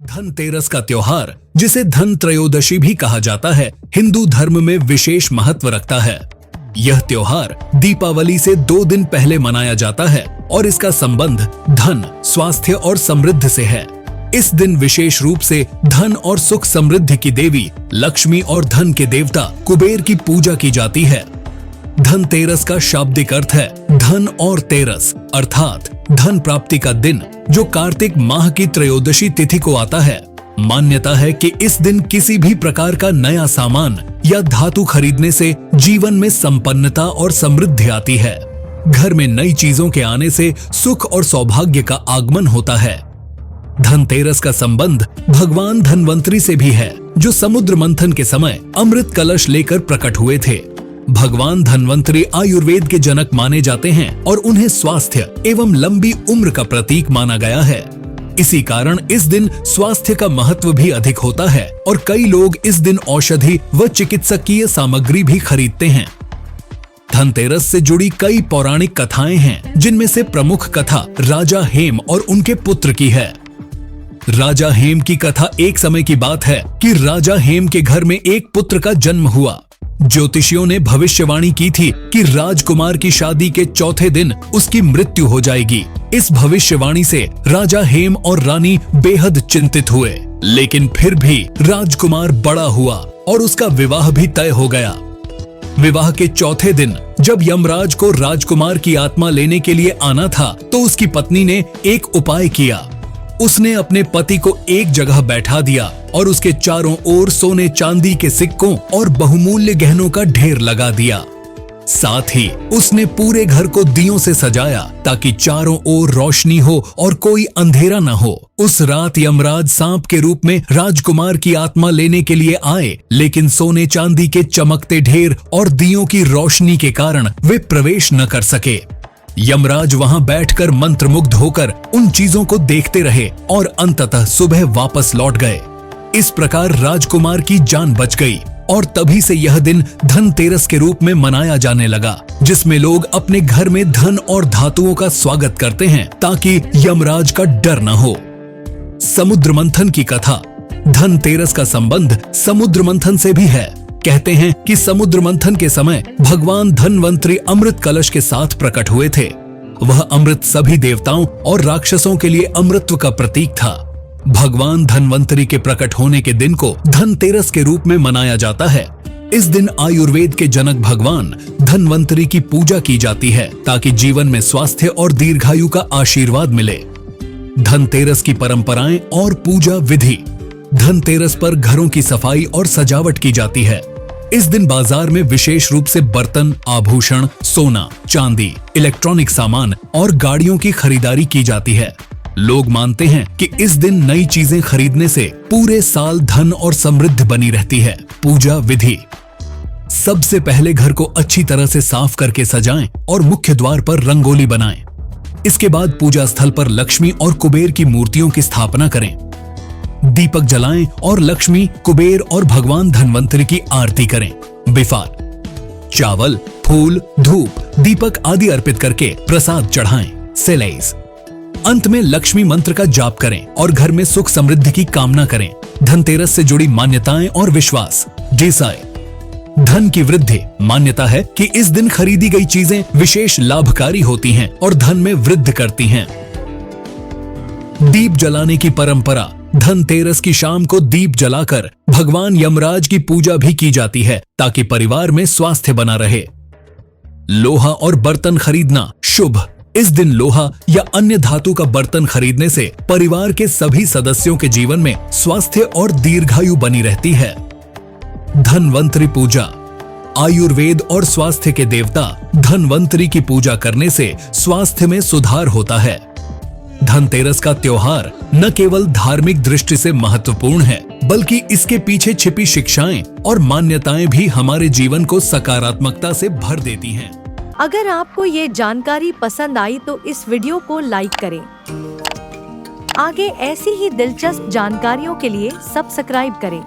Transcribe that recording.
धनतेरस का त्योहार, जिसे धन त्रयोदशी भी कहा जाता है, हिंदू धर्म में विशेष महत्व रखता है। यह त्योहार दीपावली से 2 दिन पहले मनाया जाता है और इसका संबंध धन, स्वास्थ्य और समृद्धि से है। इस दिन विशेष रूप से धन और सुख समृद्धि की देवी लक्ष्मी और धन के देवता कुबेर की पूजा की जाती है। धनतेरस का शाब्दिक अर्थ है धन और तेरस, अर्थात धन प्राप्ति का दिन, जो कार्तिक माह की त्रयोदशी तिथि को आता है। मान्यता है कि इस दिन किसी भी प्रकार का नया सामान या धातु खरीदने से जीवन में संपन्नता और समृद्धि आती है। घर में नई चीजों के आने से सुख और सौभाग्य का आगमन होता है। धनतेरस का संबंध भगवान धन्वंतरी से भी है, जो समुद्र मंथन के समय अमृत कलश लेकर प्रकट हुए थे। भगवान धन्वंतरी आयुर्वेद के जनक माने जाते हैं और उन्हें स्वास्थ्य एवं लंबी उम्र का प्रतीक माना गया है। इसी कारण इस दिन स्वास्थ्य का महत्व भी अधिक होता है और कई लोग इस दिन औषधि व चिकित्सकीय सामग्री भी खरीदते हैं। धनतेरस से जुड़ी कई पौराणिक कथाएं हैं, जिनमें से प्रमुख कथा राजा हेम और उनके पुत्र की है। राजा हेम की कथा एक समय की बात है कि राजा हेम के घर में एक पुत्र का जन्म हुआ। ज्योतिषियों ने भविष्यवाणी की थी कि राजकुमार की शादी के चौथे दिन उसकी मृत्यु हो जाएगी। इस भविष्यवाणी से राजा हेम और रानी बेहद चिंतित हुए, लेकिन फिर भी राजकुमार बड़ा हुआ और उसका विवाह भी तय हो गया। विवाह के चौथे दिन जब यमराज को राजकुमार की आत्मा लेने के लिए आना था, तो उसकी पत्नी ने एक उपाय किया। उसने अपने पति को एक जगह बैठा दिया और उसके चारों ओर सोने चांदी के सिक्कों और बहुमूल्य गहनों का ढेर लगा दिया। साथ ही उसने पूरे घर को दियों से सजाया ताकि चारों ओर रोशनी हो और कोई अंधेरा न हो। उस रात यमराज सांप के रूप में राजकुमार की आत्मा लेने के लिए आए, लेकिन सोने चांदी के चमकते ढेर और दियों की रोशनी के कारण वे प्रवेश न कर सके। यमराज वहां बैठकर मंत्रमुग्ध होकर उन चीजों को देखते रहे और अंततः सुबह वापस लौट गए। इस प्रकार राजकुमार की जान बच गई और तभी से यह दिन धनतेरस के रूप में मनाया जाने लगा, जिसमें लोग अपने घर में धन और धातुओं का स्वागत करते हैं ताकि यमराज का डर न हो। समुद्र मंथन की कथा। धनतेरस का संबंध समुद्र मंथन से भी है। कहते हैं कि समुद्र मंथन के समय भगवान धन्वंतरी अमृत कलश के साथ प्रकट हुए थे। वह अमृत सभी देवताओं और राक्षसों के लिए अमृतत्व का प्रतीक था। भगवान धन्वंतरी के प्रकट होने के दिन को धनतेरस के रूप में मनाया जाता है। इस दिन आयुर्वेद के जनक भगवान धन्वंतरी की पूजा की जाती है ताकि जीवन में स्वास्थ्य और दीर्घायु का आशीर्वाद मिले। धनतेरस की परंपराएं और पूजा विधि। धनतेरस पर घरों की सफाई और सजावट की जाती है। इस दिन बाजार में विशेष रूप से बर्तन, आभूषण, सोना, चांदी, इलेक्ट्रॉनिक सामान और गाड़ियों की खरीदारी की जाती है। लोग मानते हैं कि इस दिन नई चीजें खरीदने से पूरे साल धन और समृद्धि बनी रहती है। पूजा विधि। सबसे पहले घर को अच्छी तरह से साफ करके सजाएं और मुख्य द्वार पर रंगोली बनाएं। इसके बाद पूजा स्थल पर लक्ष्मी और कुबेर की मूर्तियों की स्थापना करें। दीपक जलाएं और लक्ष्मी, कुबेर और भगवान धन्वंतरी की आरती करें। बिफार। चावल, फूल, धूप, दीपक आदि अर्पित करके प्रसाद चढ़ाएं। सेलेस। अंत में लक्ष्मी मंत्र का जाप करें और घर में सुख समृद्धि की कामना करें। धनतेरस से जुड़ी मान्यताएं और विश्वास। डिसाई। धन की वृद्धि। मान्यता है कि इस दिन खरीदी गई चीजें विशेष लाभकारी होती हैं और धन में वृद्धि करती हैं। दीप जलाने की परंपरा। धनतेरस की शाम को दीप जलाकर भगवान यमराज की पूजा भी की जाती है ताकि परिवार में स्वास्थ्य बना रहे। लोहा और बर्तन खरीदना शुभ। इस दिन लोहा या अन्य धातु का बर्तन खरीदने से परिवार के सभी सदस्यों के जीवन में स्वास्थ्य और दीर्घायु बनी रहती है। धन्वंतरी पूजा। आयुर्वेद और स्वास्थ्य के देवता धन्वंतरी की पूजा करने से स्वास्थ्य में सुधार होता है। धनतेरस का त्योहार न केवल धार्मिक दृष्टि से महत्वपूर्ण है, बल्कि इसके पीछे छिपी शिक्षाएं और मान्यताएं भी हमारे जीवन को सकारात्मकता से भर देती हैं। अगर आपको ये जानकारी पसंद आई तो इस वीडियो को लाइक करें। आगे ऐसी ही दिलचस्प जानकारियों के लिए सब्सक्राइब करें।